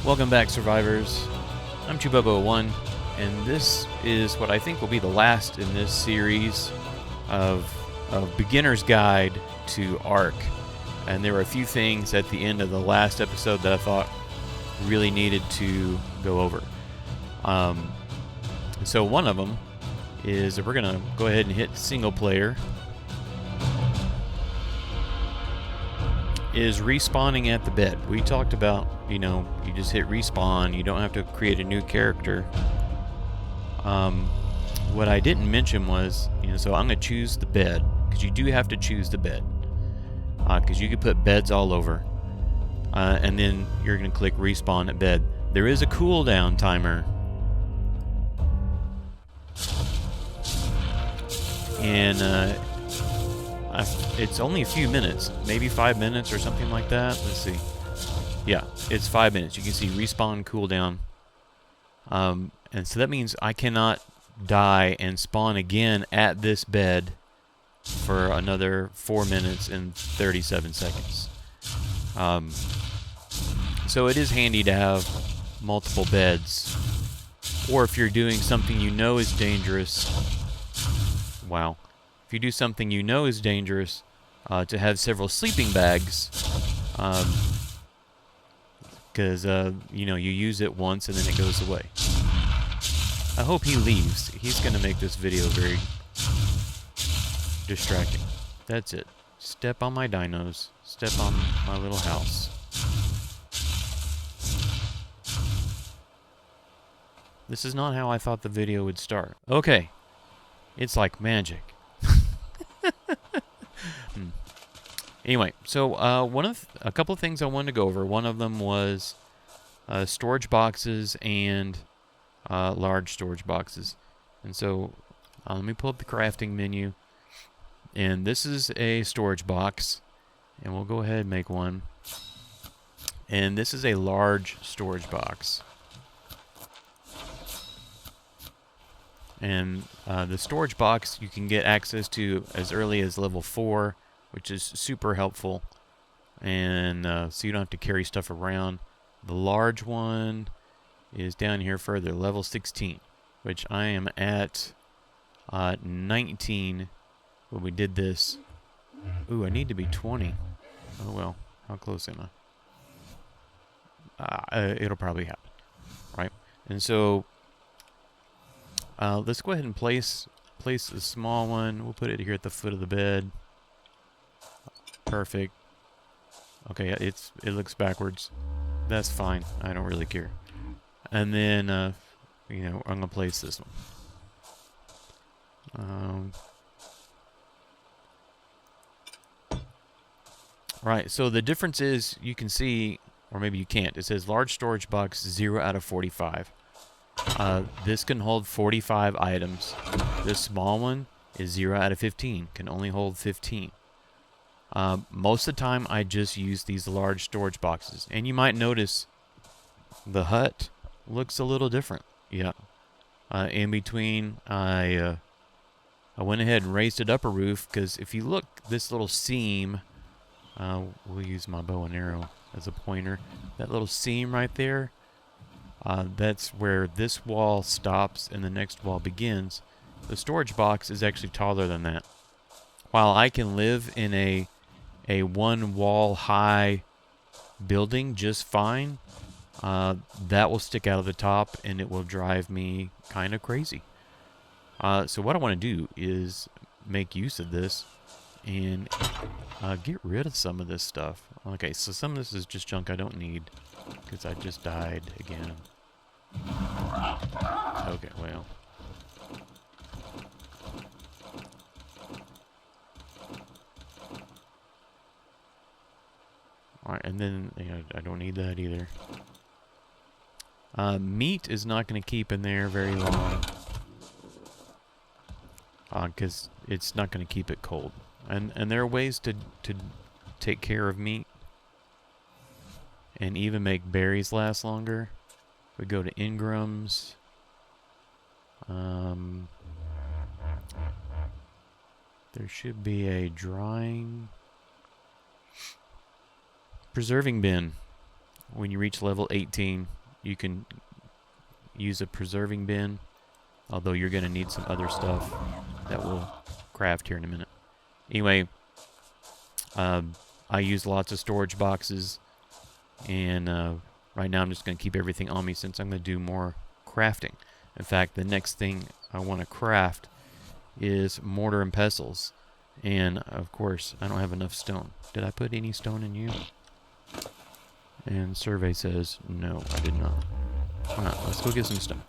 Welcome back, survivors. I'm Chewbubba01, and this is what I think will be the last in this series of Beginner's Guide to ARK. And there were a few things at the end of the last episode that I thought really needed to go over. So one of them is that we're going to go ahead and hit single player. Is respawning at the bed. We talked about, you just hit respawn. You don't have to create a new character. What I didn't mention was, so I'm going to choose the bed, because you do have to choose the bed. Because you can put beds all over. And then you're going to click respawn at bed. There is a cooldown timer. And it's only a few minutes, maybe 5 minutes or something like that. Let's see. Yeah, it's 5 minutes. You can see respawn cooldown. And so that means I cannot die and spawn again at this bed for another 4 minutes and 37 seconds. So it is handy to have multiple beds. Or if you're doing something you know is dangerous. Wow. If you do something you know is dangerous, to have several sleeping bags, because you use it once and then it goes away. I hope he leaves. He's going to make this video very distracting. That's it. Step on my dinos. Step on my little house. This is not how I thought the video would start. Okay. It's like magic. Anyway, so a couple of things I wanted to go over. One of them was storage boxes and large storage boxes. And so let me pull up the crafting menu. And this is a storage box. And we'll go ahead and make one. And this is a large storage box. And the storage box you can get access to as early as level 4, which is super helpful. And so you don't have to carry stuff around. The large one is down here further, level 16, which I am at 19 when we did this. Ooh, I need to be 20. Oh well, how close am I? It'll probably happen, right? And so let's go ahead and place a small one. We'll put it here at the foot of the bed. Perfect. Okay, it looks backwards. That's fine. I don't really care. And then, I'm gonna place this one. Right. So the difference is you can see, or maybe you can't. It says large storage box 0 out of 45. This can hold 45 items. This small one is 0 out of 15. Can only hold 15. Most of the time, I just use these large storage boxes. And you might notice the hut looks a little different. Yeah. In between, I went ahead and raised it up a roof, because if you look, this little seam, we'll use my bow and arrow as a pointer. That little seam right there, that's where this wall stops and the next wall begins. The storage box is actually taller than that. While I can live in a one wall high building just fine, that will stick out of the top and it will drive me kind of crazy. So what I want to do is make use of this and get rid of some of this stuff. Okay, so some of this is just junk I don't need because I just died again. Okay, well. Alright, and then I don't need that either. Meat is not going to keep in there very long. Because it's not going to keep it cold. And there are ways to take care of meat. And even make berries last longer. We go to engrams. There should be a drying... preserving bin when you reach level 18. You can use a preserving bin, although you're going to need some other stuff that we'll craft here in a minute. Anyway, I use lots of storage boxes, and right now I'm just going to keep everything on me since I'm going to do more crafting. In fact, the next thing I want to craft is mortar and pestles. And, of course, I don't have enough stone. Did I put any stone in you? And survey says, no, I did not. Alright, let's go get some stone.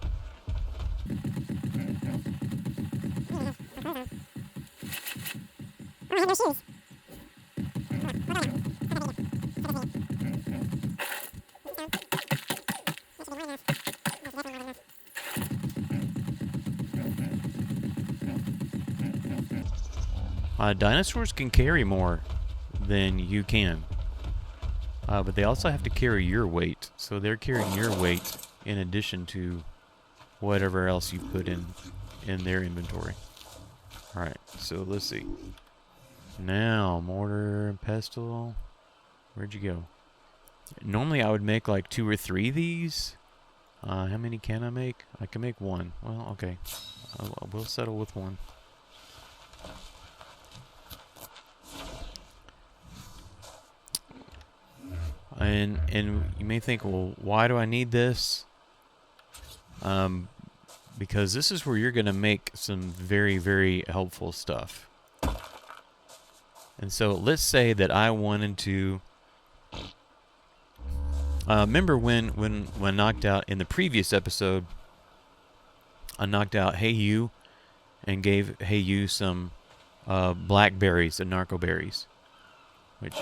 Dinosaurs can carry more than you can. But they also have to carry your weight. So they're carrying your weight in addition to whatever else you put in their inventory. Alright, so let's see. Now, mortar and pestle. Where'd you go? Normally I would make like 2 or 3 of these. How many can I make? I can make 1. Well, okay. We'll settle with 1. And you may think, well, why do I need this? Because this is where you're going to make some very, very helpful stuff. And so let's say that I wanted to... remember when I knocked out in the previous episode, I knocked out Hey You and gave Hey You some blackberries and narco berries, which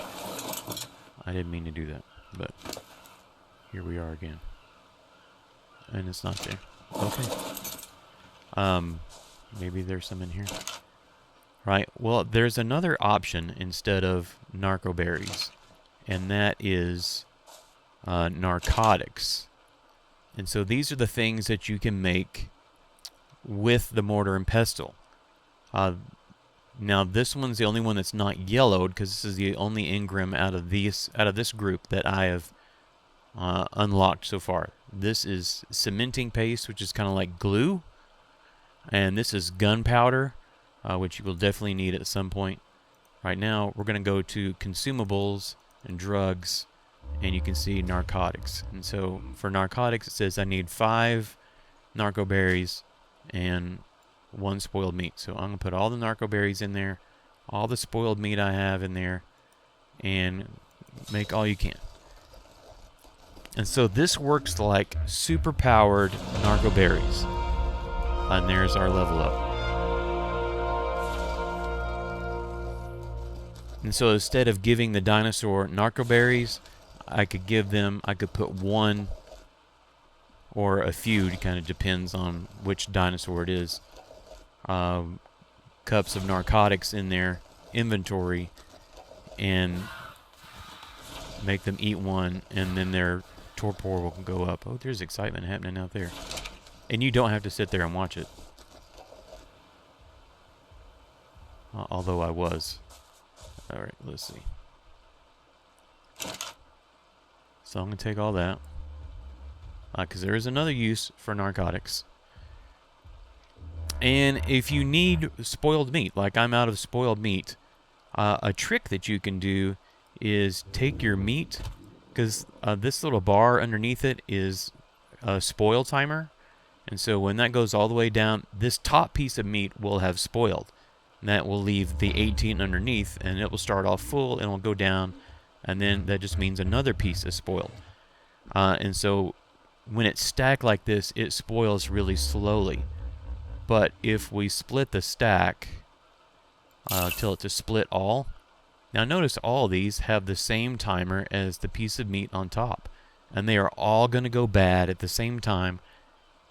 I didn't mean to do that, but here we are again, and it's not there. Okay. Maybe there's some in here. Right. Well, there's another option instead of narco berries, and that is narcotics. And so these are the things that you can make with the mortar and pestle. Now this one's the only one that's not yellowed because this is the only engram out of this group that I have unlocked so far. This is cementing paste, which is kind of like glue, and this is gunpowder, which you will definitely need at some point. Right now, we're going to go to consumables and drugs, and you can see narcotics. And so for narcotics, it says I need 5 narco berries and 1 spoiled meat. So I'm going to put all the narco berries in there, all the spoiled meat I have in there, and make all you can. And so this works like super powered narco berries. And there's our level up. And so instead of giving the dinosaur narco berries, I could put 1 or a few, it kind of depends on which dinosaur it is, cups of narcotics in their inventory and make them eat 1, and then their torpor will go up. Oh, there's excitement happening out there. And you don't have to sit there and watch it. Although I was. Alright, let's see. So I'm going to take all that. Because there is another use for narcotics. And if you need spoiled meat, like I'm out of spoiled meat, a trick that you can do is take your meat, because this little bar underneath it is a spoil timer. And so when that goes all the way down, this top piece of meat will have spoiled. And that will leave the 18 underneath, and it will start off full, and it'll go down, and then that just means another piece is spoiled. And so when it's stacked like this, it spoils really slowly. But if we split the stack, tell it to split all. Now notice all these have the same timer as the piece of meat on top. And they are all going to go bad at the same time.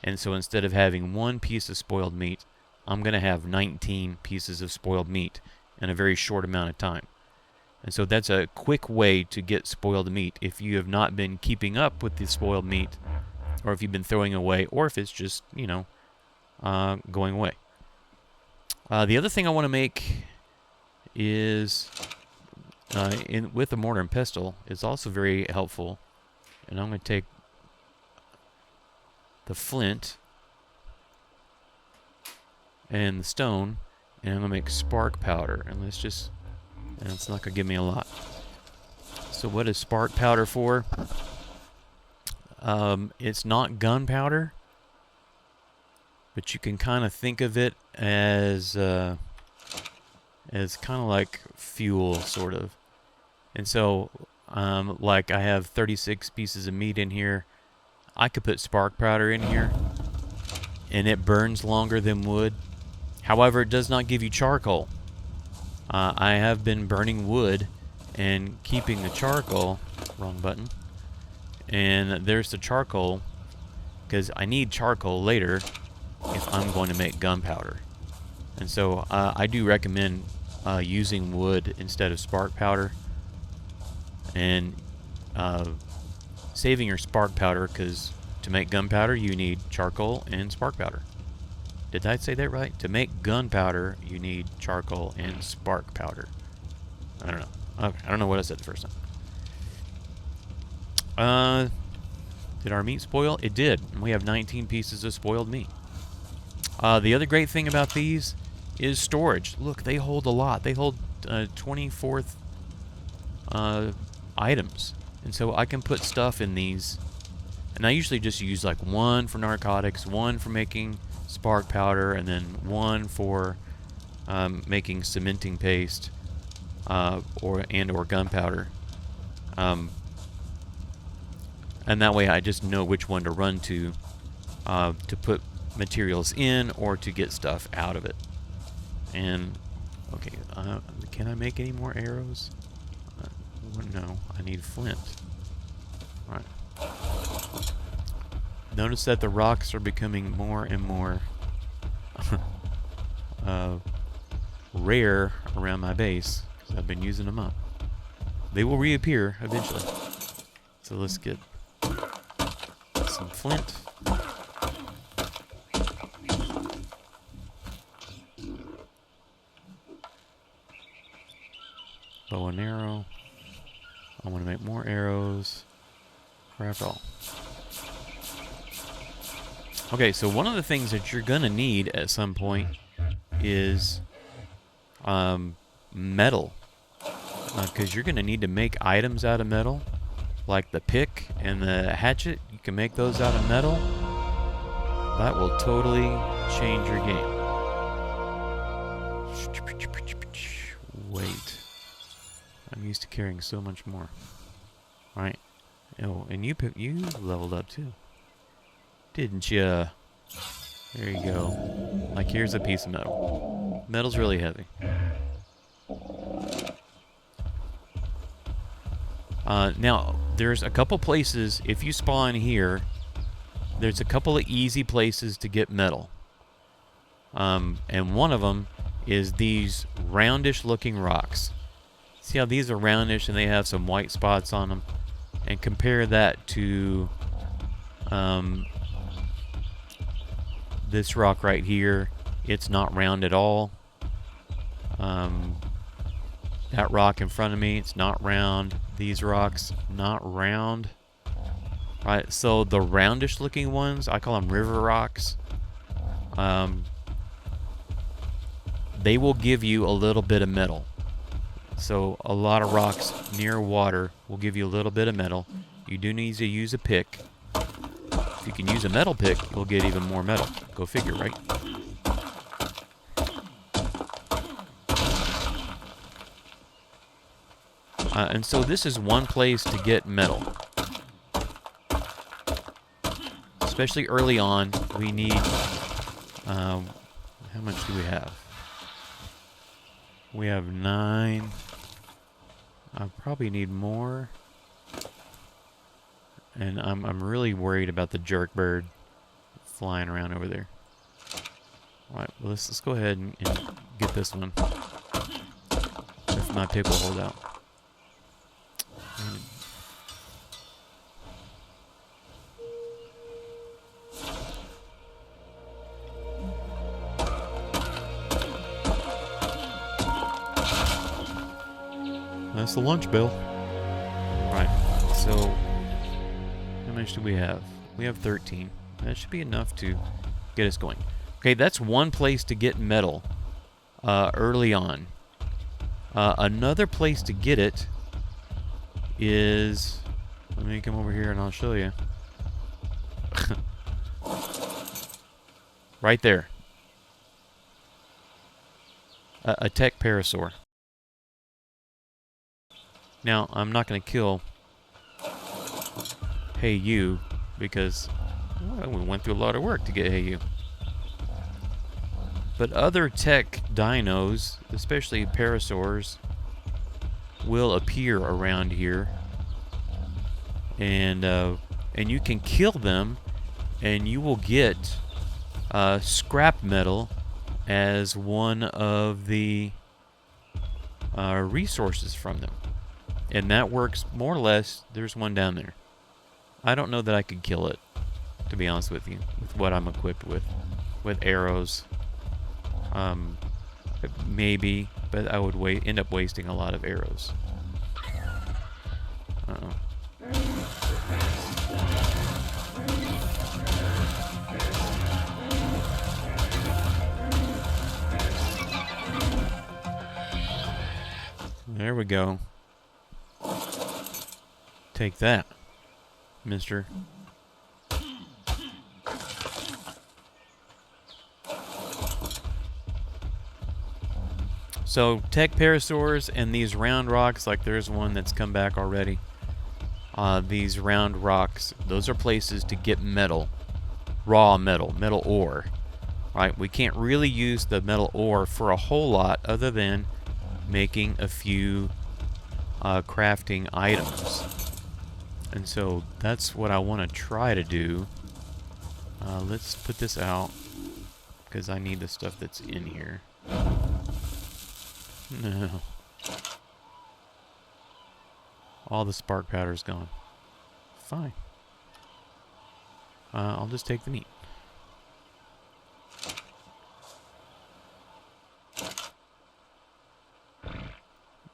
And so instead of having 1 piece of spoiled meat, I'm going to have 19 pieces of spoiled meat in a very short amount of time. And so that's a quick way to get spoiled meat if you have not been keeping up with the spoiled meat, or if you've been throwing away, or if it's just, you know, going away. The other thing I want to make is, with the mortar and pestle, is also very helpful. And I'm going to take the flint and the stone, and I'm gonna make Sparkpowder. And let's just, and it's not gonna give me a lot. So what is Sparkpowder for? It's not gunpowder, but you can kind of think of it as kind of like fuel, sort of. And so, like I have 36 pieces of meat in here. I could put Sparkpowder in here, and it burns longer than wood. However, it does not give you charcoal. I have been burning wood and keeping the charcoal. Wrong button. And there's the charcoal, because I need charcoal later if I'm going to make gunpowder. And so I do recommend using wood instead of Sparkpowder, and saving your Sparkpowder, because to make gunpowder you need charcoal and Sparkpowder. Did I say that right? To make gunpowder you need charcoal and Sparkpowder. I don't know. Okay, I don't know what I said the first time. Did our meat spoil? It did. And we have 19 pieces of spoiled meat. The other great thing about these is storage. Look, they hold a lot. They hold 24th items. And so I can put stuff in these. And I usually just use like one for narcotics, one for making Sparkpowder, and then one for making cementing paste or gunpowder. And that way I just know which one to run to put materials in or to get stuff out of it. And, okay, can I make any more arrows? No, I need flint. Alright. Notice that the rocks are becoming more and more rare around my base, because I've been using them up. They will reappear eventually. So let's get some flint. Bow and arrow. I want to make more arrows. Craft all. Okay, so one of the things that you're going to need at some point is metal. Because you're going to need to make items out of metal. Like the pick and the hatchet, you can make those out of metal. That will totally change your game. Wait. I'm used to carrying so much more. Alright. Oh, and you leveled up too. Didn't ya? There you go. Like, here's a piece of metal. Metal's really heavy. Now, there's a couple places, if you spawn here, there's a couple of easy places to get metal. And one of them is these roundish looking rocks. See how these are roundish and they have some white spots on them? And compare that to this rock right here. It's not round at all. That rock in front of me, it's not round. These rocks, not round. Right, so the roundish looking ones, I call them river rocks. They will give you a little bit of metal. So a lot of rocks near water will give you a little bit of metal. You do need to use a pick. If you can use a metal pick, you'll get even more metal. Go figure, right? And so this is one place to get metal. Especially early on, we need... how much do we have? We have 9. I probably need more. And I'm really worried about the jerk bird flying around over there. Alright, well, let's go ahead and get this one. If my pick will hold out. That's the lunch bell. Right, so how much do we have? We have 13. That should be enough to get us going. Okay, that's one place to get metal early on. Another place to get it is... Let me come over here and I'll show you. Right there. A tech parasaur. Now, I'm not going to kill Hey You because well, we went through a lot of work to get Hey You. But other tech dinos, especially parasaurs, will appear around here. And you can kill them and you will get scrap metal as one of the resources from them. And that works more or less. There's one down there. I don't know that I could kill it, to be honest with you, with what I'm equipped with arrows. Maybe, but I would end up wasting a lot of arrows. Uh-oh. There we go. Take that, mister. So, tech parasaurs and these round rocks, like there's one that's come back already. These round rocks, those are places to get metal. Raw metal, metal ore. Right? We can't really use the metal ore for a whole lot other than making a few crafting items. And so that's what I want to try to do. Let's put this out because I need the stuff that's in here. No. All the spark powder's gone. Fine. I'll just take the meat.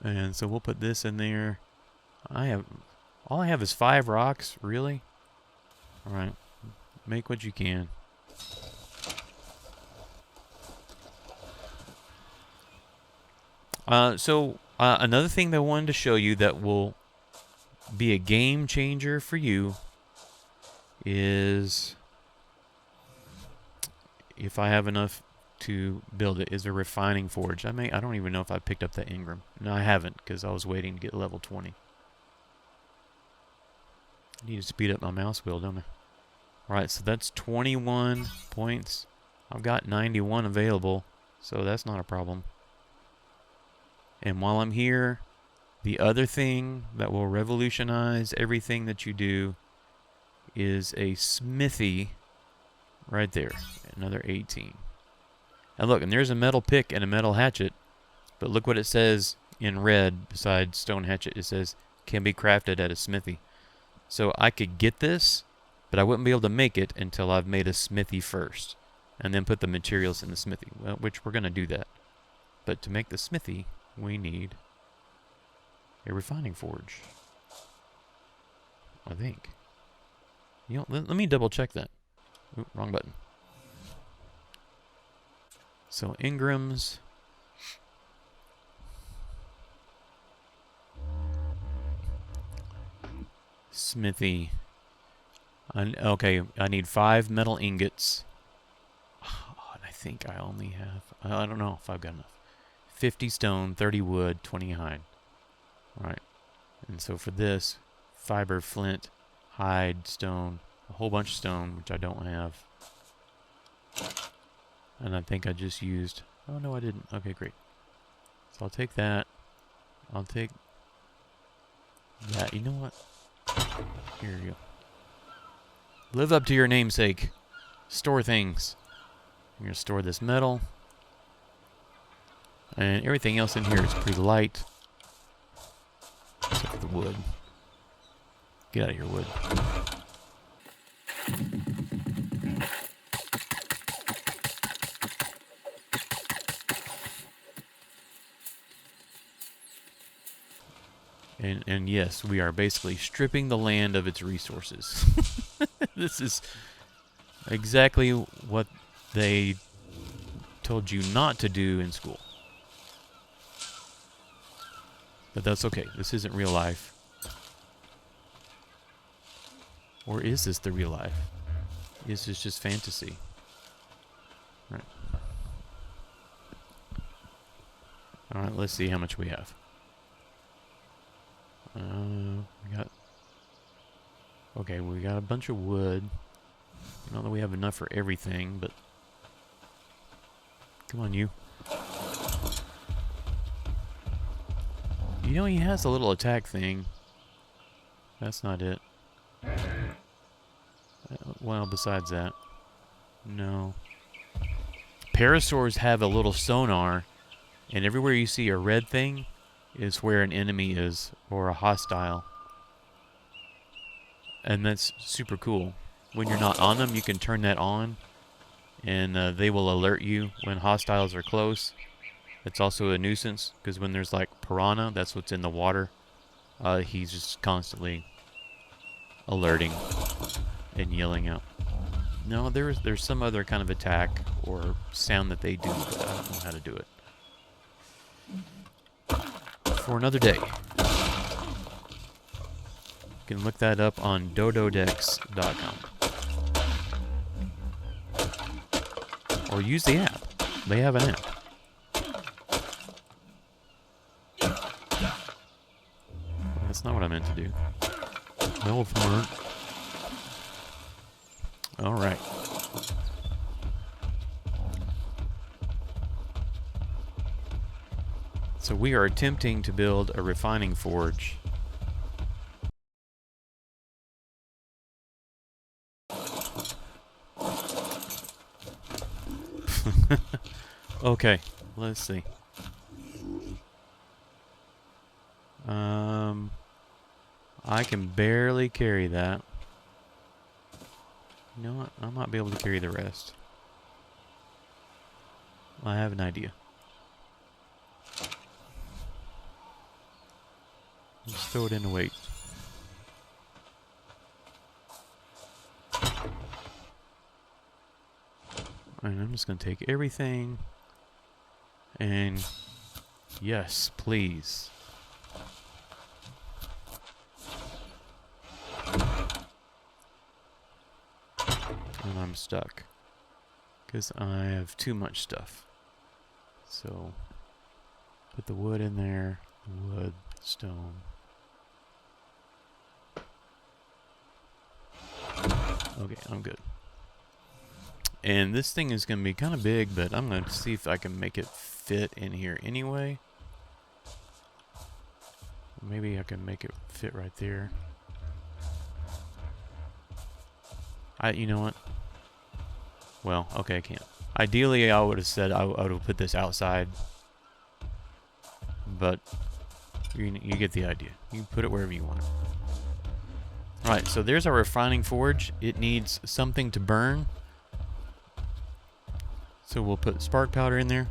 And so we'll put this in there. All I have is 5 rocks, really? Alright. Make what you can. Another thing that I wanted to show you that will be a game changer for you is, if I have enough to build it, is a refining forge. I don't even know if I picked up that Engram. No, I haven't, because I was waiting to get level 20. I need to speed up my mouse wheel, don't I? Alright, so that's 21 points. I've got 91 available, so that's not a problem. And while I'm here, the other thing that will revolutionize everything that you do is a Smithy right there. Another 18. And look, and there's a metal pick and a metal hatchet, but look what it says in red beside stone hatchet. It says, can be crafted at a smithy. So I could get this, but I wouldn't be able to make it until I've made a smithy first, and then put the materials in the smithy, well, which we're going to do that. But to make the smithy, we need a refining forge, I think. You know, let me double check that. Ooh, wrong button. So Ingrams. Smithy. Okay, I need 5 metal ingots. Oh, and I think I only have... I don't know if I've got enough. 50 stone, 30 wood, 20 hide. Alright. And so for this, fiber, flint, hide, stone, a whole bunch of stone, which I don't have. And I think I just used... Oh, no, I didn't. Okay, great. So I'll take that. I'll take that. You know what? Here you go. Live up to your namesake. Store things. I'm going to store this metal. And everything else in here is pretty light. Except for the wood. Get out of here, wood. And yes, we are basically stripping the land of its resources. This is Exactly what they told you not to do in school. But that's okay. This isn't real life. Or is this the real life? Is this just fantasy? Right. Alright, let's see how much we have. We got... Okay, we got a bunch of wood. Not that we have enough for everything, but... Come on, you. You know, he has a little attack thing. That's not it. Well, besides that. No. Parasaurs have a little sonar, and everywhere you see a red thing is where an enemy is, or a hostile. And that's super cool. When you're not on them, you can turn that on, and they will alert you when hostiles are close. It's also a nuisance, because when there's like piranha, that's what's in the water, he's just constantly alerting and yelling out. No, there's some other kind of attack or sound that they do, but I don't know how to do it. For another day. You can look that up on dododex.com. Or use the app. They have an app. That's not what I meant to do. No, fart. Alright. So we are attempting to build a refining forge. Okay, let's see. I can barely carry that. You know what? I might be able to carry the rest. I have an idea. Just throw it in the weight. And I'm just going to take everything. And yes, please. And I'm stuck. Because I have too much stuff. So, put the wood in there. Wood, stone. Okay, I'm good. And this thing is going to be kind of big, but I'm going to see if I can make it fit in here anyway. Maybe I can make it fit right there. You know what? Well, okay, I can't. Ideally, I would have said I would have put this outside. But you get the idea. You can put it wherever you want it. Alright, so there's our refining forge. It needs something to burn. So we'll put Sparkpowder in there.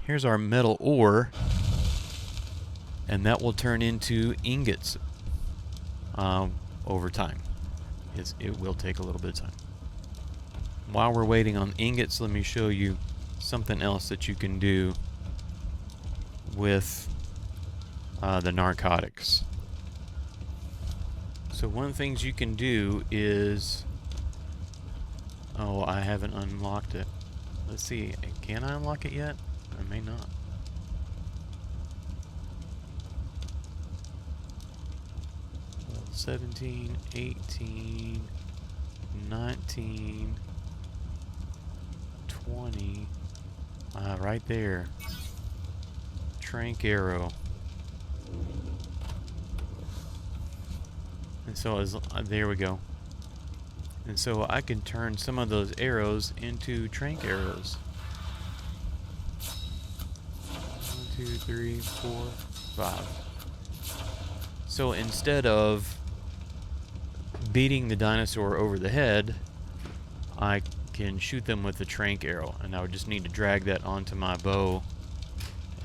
Here's our metal ore. And that will turn into ingots over time. It will take a little bit of time. While we're waiting on ingots, let me show you something else that you can do with the narcotics. So one of the things you can do is... Oh, I haven't unlocked it. Let's see. Can I unlock it yet? I may not. Well, 17, 18, 19, 20. Right there. Tranq arrow. And so there we go. And so I can turn some of those arrows into Tranq arrows. 1, 2, 3, 4, 5. So instead of beating the dinosaur over the head, I can shoot them with the Tranq arrow. And I would just need to drag that onto my bow.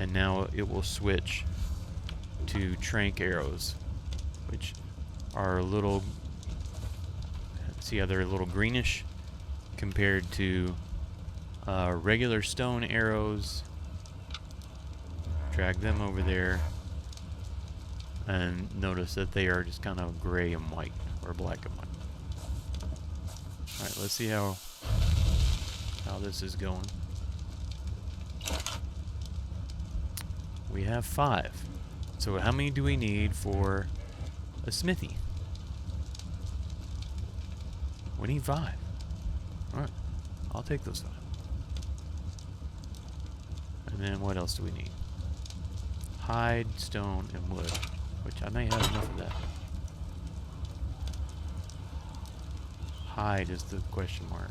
And now it will switch to Tranq arrows, which are little See how they're a little greenish compared to regular stone arrows. Drag them over there. And notice that they are just kind of gray and white, or black and white. Alright, let's see how this is going. We have 5. So how many do we need for a smithy? We need 5. Alright, I'll take those 5. And then what else do we need? Hide, stone, and wood. Which I may have enough of that. Hide is the question mark.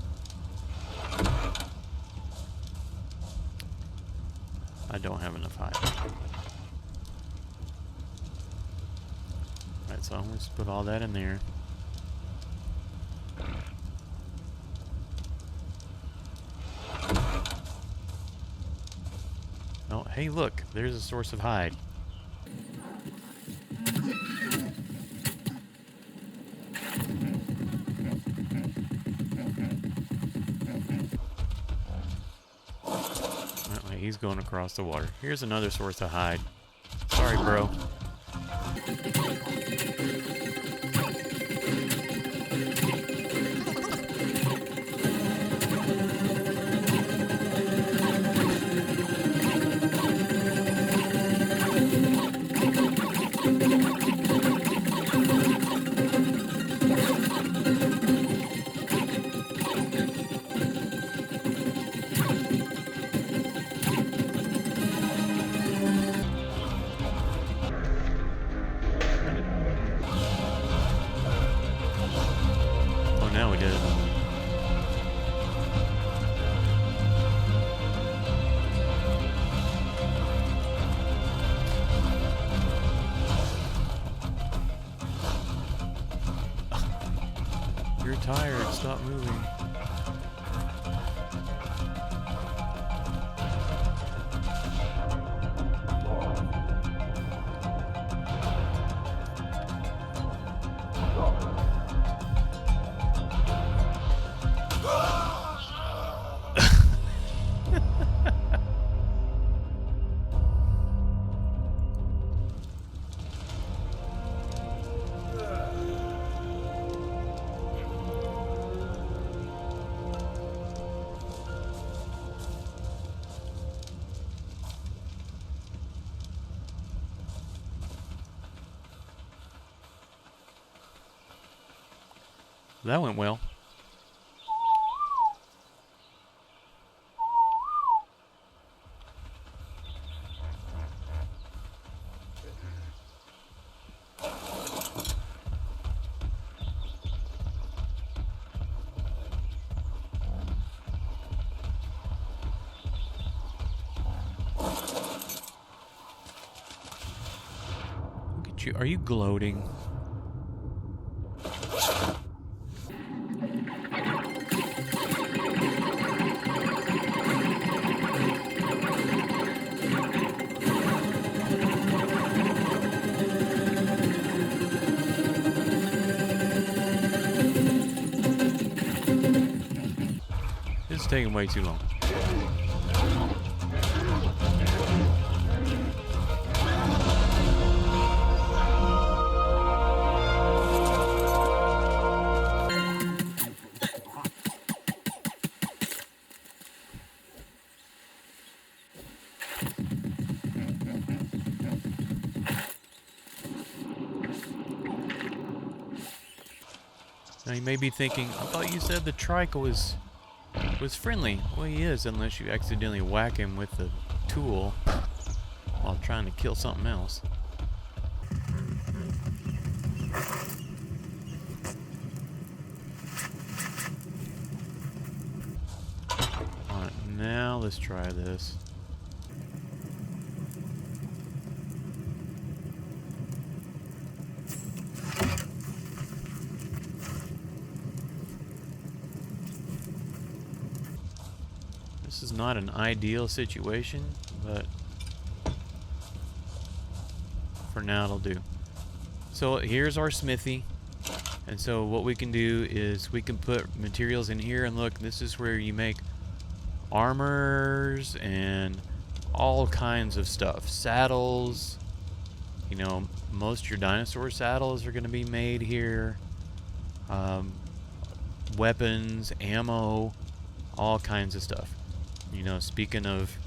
I don't have enough hide. Alright, so I'm going to put all that in there. Oh, hey look, there's a source of hide. He's going across the water. Here's another source of hide. Sorry, bro. Now we did it. You're tired. Stop moving. That went well. Look at you. Are you gloating? It's taking way too long. Now you may be thinking, I thought you said the Tranq was friendly. Well, he is, unless you accidentally whack him with the tool while trying to kill something else. Alright, now let's try this. This is not an ideal situation, but for now it'll do. So here's our smithy. And so what we can do is we can put materials in here, and look, this is where you make armors and all kinds of stuff. Saddles, you know, most of your dinosaur saddles are going to be made here. Weapons, ammo, all kinds of stuff. You know, speaking of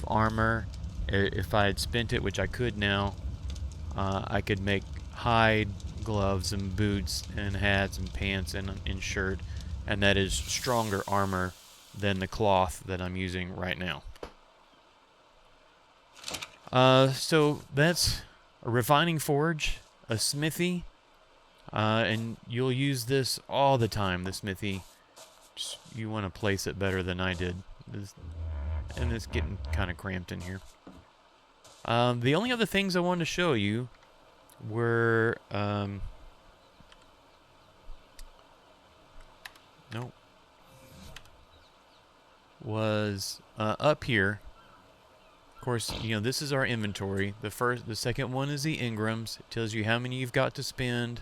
armor, if I had spent it, which I could now, I could make hide gloves and boots and hats and pants and shirt, and that is stronger armor than the cloth that I'm using right now. So that's a refining forge, a smithy, and you'll use this all the time, the smithy. Just, you want to place it better than I did. And it's getting kind of cramped in here. The only other things I wanted to show you were, was up here. Of course, you know, this is our inventory. The second one is the engrams. It tells you how many you've got to spend.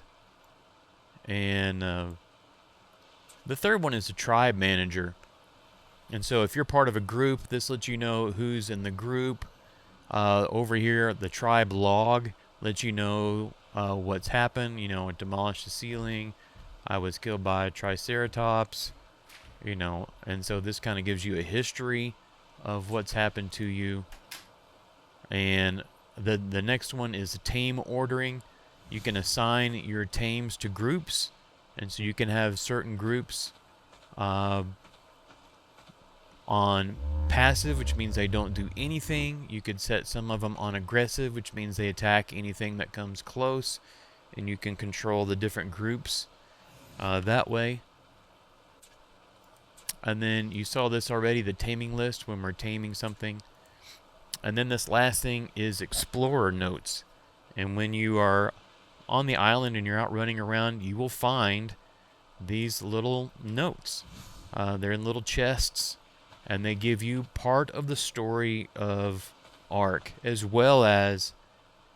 And the third one is the tribe manager. And so if you're part of a group, this lets you know who's in the group. Over here, the tribe log lets you know what's happened. You know, it demolished the ceiling. I was killed by a triceratops. You know, and so this kind of gives you a history of what's happened to you. And the next one is tame ordering. You can assign your tames to groups, and so you can have certain groups on passive, which means they don't do anything. You could set some of them on aggressive, which means they attack anything that comes close, and you can control the different groups that way. And then you saw this already, the taming list, when we're taming something. And then this last thing is explorer notes. And when you are on the island and you're out running around, you will find these little notes. They're in little chests, and they give you part of the story of ARK, as well as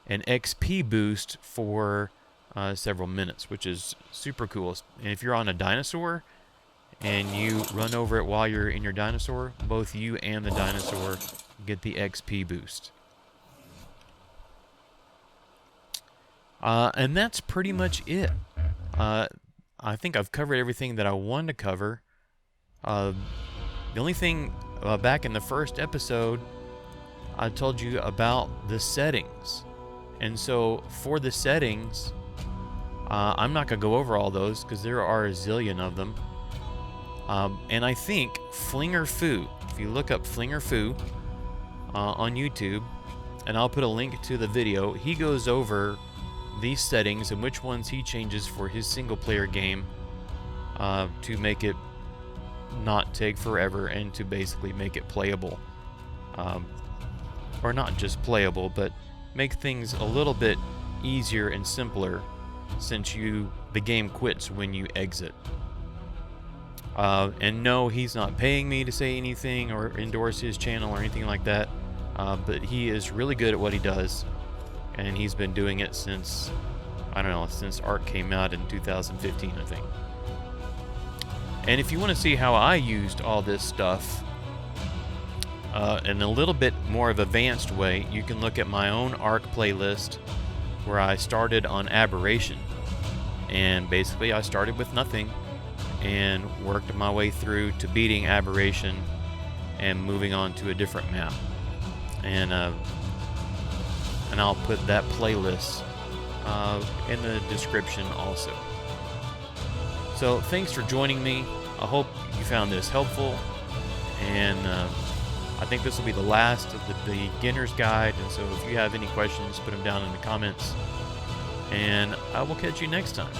an XP boost for several minutes, which is super cool. And if you're on a dinosaur and you run over it while you're in your dinosaur, both you and the dinosaur get the XP boost. And that's pretty much it. I think I've covered everything that I wanted to cover. The only thing, back in the first episode, I told you about the settings. And so for the settings, I'm not going to go over all those because there are a zillion of them. And I think Flinger Foo, if you look up Flinger Foo on YouTube, and I'll put a link to the video, he goes over these settings and which ones he changes for his single player game to make it not take forever and to basically make it playable. Or not just playable, but make things a little bit easier and simpler, since the game quits when you exit. And no, he's not paying me to say anything or endorse his channel or anything like that, but he is really good at what he does, and he's been doing it since, I don't know, since ARK came out in 2015, I think. And if you want to see how I used all this stuff in a little bit more of an advanced way, you can look at my own ARK playlist, where I started on Aberration. And basically I started with nothing and worked my way through to beating Aberration and moving on to a different map. And I'll put that playlist in the description also. So thanks for joining me. I hope you found this helpful, and I think this will be the last of the beginner's guide. And so if you have any questions, put them down in the comments, and I will catch you next time.